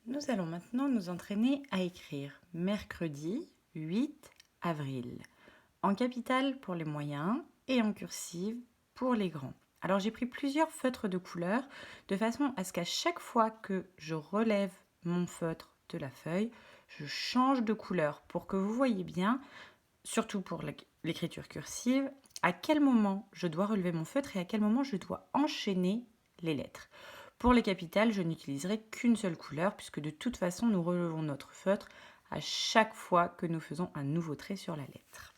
Nous allons maintenant nous entraîner à écrire mercredi 8 avril, en capitale pour les moyens et en cursive pour les grands. Alors j'ai pris plusieurs feutres de couleur de façon à ce qu'à chaque fois que je relève mon feutre de la feuille, je change de couleur pour que vous voyez bien, surtout pour l'écriture cursive, à quel moment je dois relever mon feutre et à quel moment je dois enchaîner les lettres. Pour les capitales, je n'utiliserai qu'une seule couleur puisque de toute façon, nous relevons notre feutre à chaque fois que nous faisons un nouveau trait sur la lettre.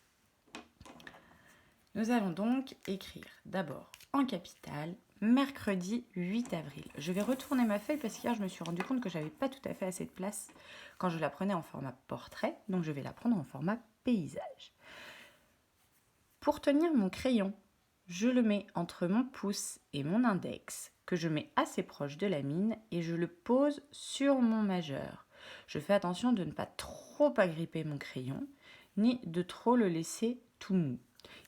Nous allons donc écrire d'abord en capitale mercredi 8 avril. Je vais retourner ma feuille parce qu'hier je me suis rendu compte que j'avais pas tout à fait assez de place quand je la prenais en format portrait, donc je vais la prendre en format paysage. Pour tenir mon crayon, je le mets entre mon pouce et mon index, que je mets assez proche de la mine, et je le pose sur mon majeur. Je fais attention de ne pas trop agripper mon crayon, ni de trop le laisser tout mou.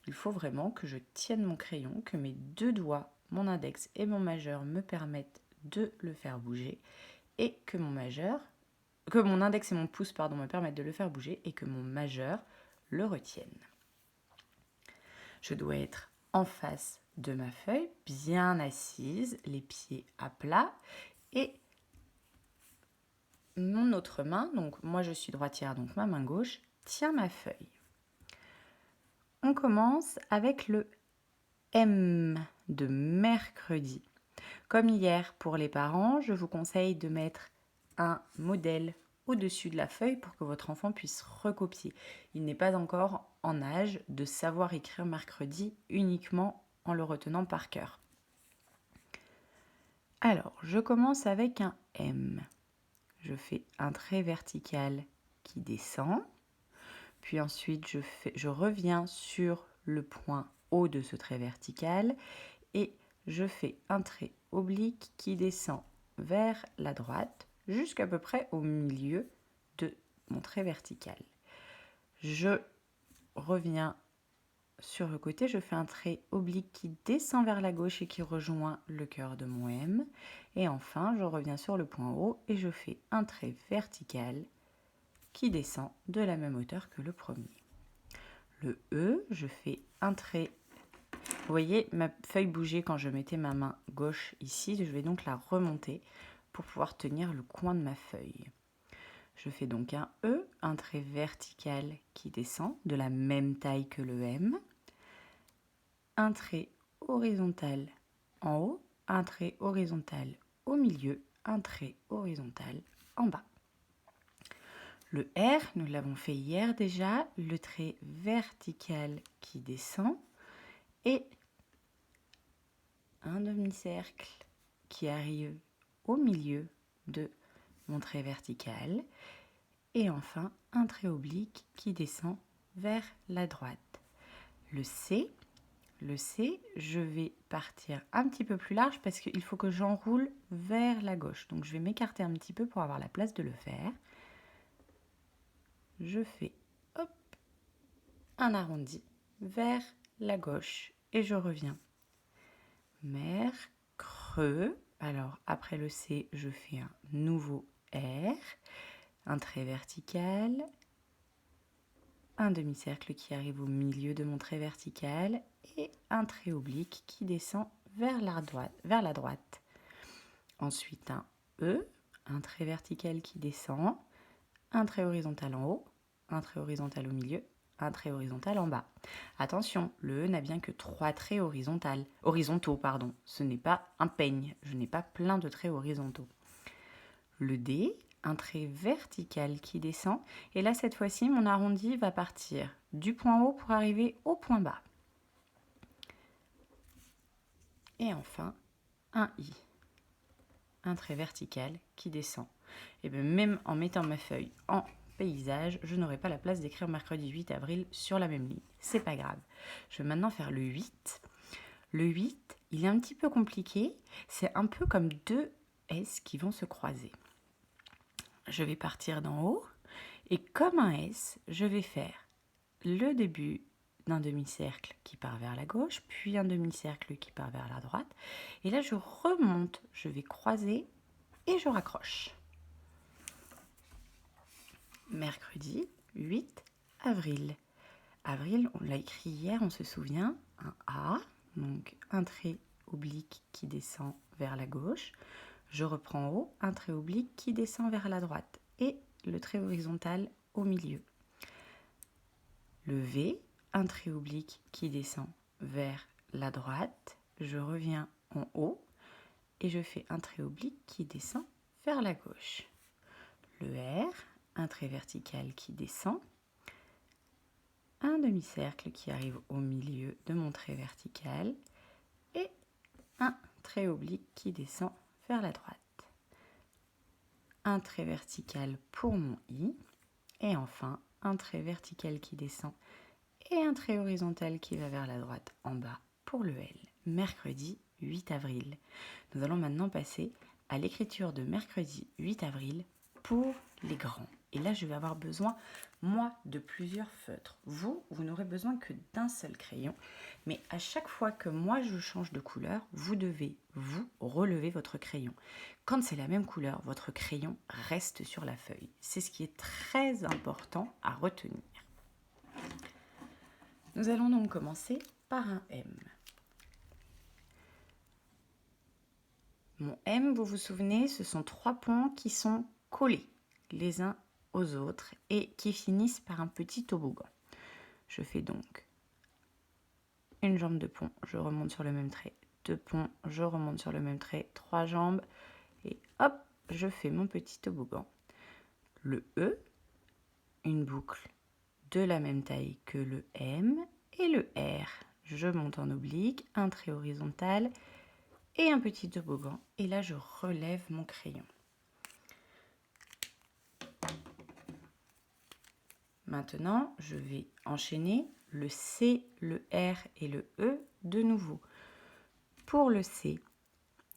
Il faut vraiment que je tienne mon crayon, que mes deux doigts, mon index et mon majeur, me permettent de le faire bouger, et que mon index et mon pouce me permettent de le faire bouger, et que mon majeur le retienne. Je dois être en face de ma feuille, bien assise, les pieds à plat, et mon autre main, donc moi je suis droitière, donc ma main gauche, tient ma feuille. On commence avec le M de mercredi. Comme hier pour les parents, je vous conseille de mettre un modèle au-dessus de la feuille pour que votre enfant puisse recopier. Il n'est pas encore en âge de savoir écrire mercredi uniquement en le retenant par cœur. Alors, je commence avec un M. Je fais un trait vertical qui descend, puis ensuite je reviens sur le point haut de ce trait vertical et je fais un trait oblique qui descend vers la droite jusqu'à peu près au milieu de mon trait vertical. Je reviens sur le côté, je fais un trait oblique qui descend vers la gauche et qui rejoint le cœur de mon M. Et enfin, je reviens sur le point haut et je fais un trait vertical qui descend de la même hauteur que le premier. Le E, je fais un trait. Vous voyez ma feuille bouger quand je mettais ma main gauche ici. Je vais donc la remonter pour pouvoir tenir le coin de ma feuille. Je fais donc un E, un trait vertical qui descend de la même taille que le M. Un trait horizontal en haut, un trait horizontal au milieu, un trait horizontal en bas. Le R, nous l'avons fait hier déjà, le trait vertical qui descend et un demi-cercle qui arrive au milieu de mon trait vertical et enfin un trait oblique qui descend vers la droite. Le C, je vais partir un petit peu plus large parce qu'il faut que j'enroule vers la gauche. Donc je vais m'écarter un petit peu pour avoir la place de le faire. Je fais hop, un arrondi vers la gauche et je reviens. Mer, creux. Alors après le C, je fais un nouveau R, un trait vertical, un demi-cercle qui arrive au milieu de mon trait vertical et un trait oblique qui descend vers la droite. Ensuite un E, un trait vertical qui descend, un trait horizontal en haut, un trait horizontal au milieu, un trait horizontal en bas. Attention, le E n'a bien que 3 traits horizontaux. Ce n'est pas un peigne, je n'ai pas plein de traits horizontaux. Le D, un trait vertical qui descend. Et là, cette fois-ci, mon arrondi va partir du point haut pour arriver au point bas. Et enfin, un I, un trait vertical qui descend. Et bien, même en mettant ma feuille en paysage, je n'aurai pas la place d'écrire mercredi 8 avril sur la même ligne. C'est pas grave. Je vais maintenant faire le 8. Le 8, il est un petit peu compliqué. C'est un peu comme deux S qui vont se croiser. Je vais partir d'en haut et comme un S, je vais faire le début d'un demi-cercle qui part vers la gauche, puis un demi-cercle qui part vers la droite. Et là, je remonte, je vais croiser et je raccroche. mercredi 8 avril. Avril, on l'a écrit hier, on se souvient, un A, donc un trait oblique qui descend vers la gauche. Je reprends en haut, un trait oblique qui descend vers la droite et le trait horizontal au milieu. Le V, un trait oblique qui descend vers la droite. Je reviens en haut et je fais un trait oblique qui descend vers la gauche. Le R, un trait vertical qui descend. Un demi-cercle qui arrive au milieu de mon trait vertical et un trait oblique qui descend vers la droite. Un trait vertical pour mon I et enfin un trait vertical qui descend et un trait horizontal qui va vers la droite en bas pour le L. Mercredi 8 avril. Nous allons maintenant passer à l'écriture de mercredi 8 avril pour les grands. Et là, je vais avoir besoin, moi, de plusieurs feutres. Vous n'aurez besoin que d'un seul crayon. Mais à chaque fois que moi, je change de couleur, vous devez, vous, relever votre crayon. Quand c'est la même couleur, votre crayon reste sur la feuille. C'est ce qui est très important à retenir. Nous allons donc commencer par un M. Mon M, vous vous souvenez, ce sont 3 points qui sont collés les uns aux autres et qui finissent par un petit toboggan. Je fais donc une jambe de pont, je remonte sur le même trait, 2 ponts, je remonte sur le même trait, 3 jambes et hop, je fais mon petit toboggan. Le E, une boucle de la même taille que le M et le R. Je monte en oblique, un trait horizontal et un petit toboggan et là je relève mon crayon. Maintenant, je vais enchaîner le C, le R et le E de nouveau. Pour le C,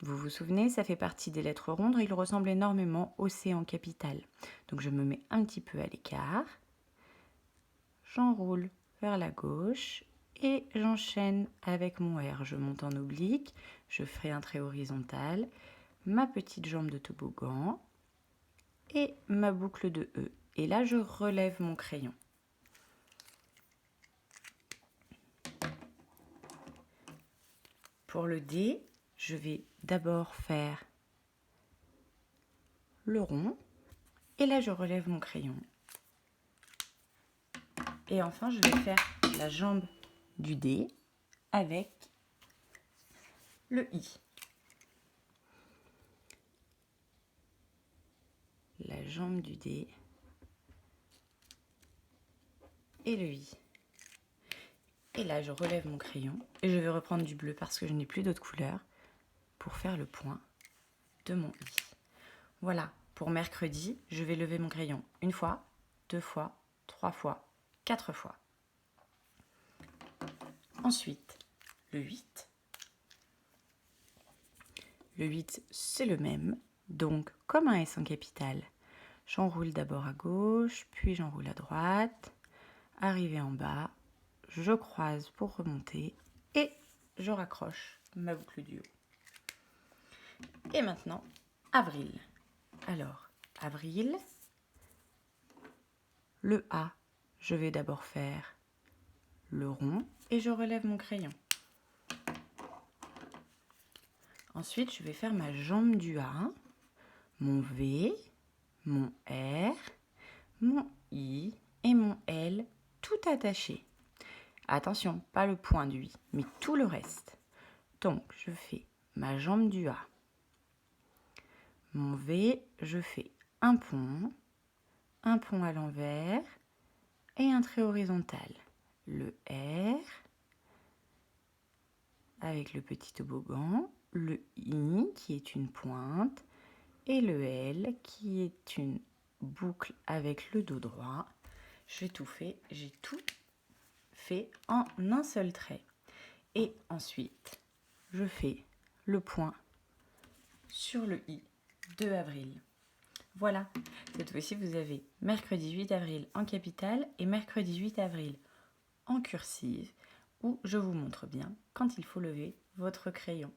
vous vous souvenez, ça fait partie des lettres rondes, il ressemble énormément au C en capitale. Donc je me mets un petit peu à l'écart, j'enroule vers la gauche et j'enchaîne avec mon R. Je monte en oblique, je ferai un trait horizontal, ma petite jambe de toboggan et ma boucle de E. Et là, je relève mon crayon. Pour le D, je vais d'abord faire le rond. Et là, je relève mon crayon. Et enfin, je vais faire la jambe du D avec le I. La jambe du D et le I. Et là, je relève mon crayon et je vais reprendre du bleu parce que je n'ai plus d'autres couleurs pour faire le point de mon I. Voilà, pour mercredi, je vais lever mon crayon 1 fois, 2 fois, 3 fois, 4 fois. Ensuite, le 8. Le 8, c'est le même, donc comme un S en capitale, j'enroule d'abord à gauche, puis j'enroule à droite, arrivé en bas, je croise pour remonter et je raccroche ma boucle du haut. Et maintenant, avril. Alors, avril, le A, je vais d'abord faire le rond et je relève mon crayon. Ensuite, je vais faire ma jambe du A, mon V, mon R, mon I et mon L, tout attaché. Attention, pas le point du I, mais tout le reste. Donc, je fais ma jambe du A. Mon V, je fais un pont à l'envers et un trait horizontal. Le R avec le petit toboggan, le I qui est une pointe et le L qui est une boucle avec le dos droit. J'ai tout fait en un seul trait. Et ensuite, je fais le point sur le I de avril. Voilà, cette fois-ci, vous avez mercredi 8 avril en capitale et mercredi 8 avril en cursive, où je vous montre bien quand il faut lever votre crayon.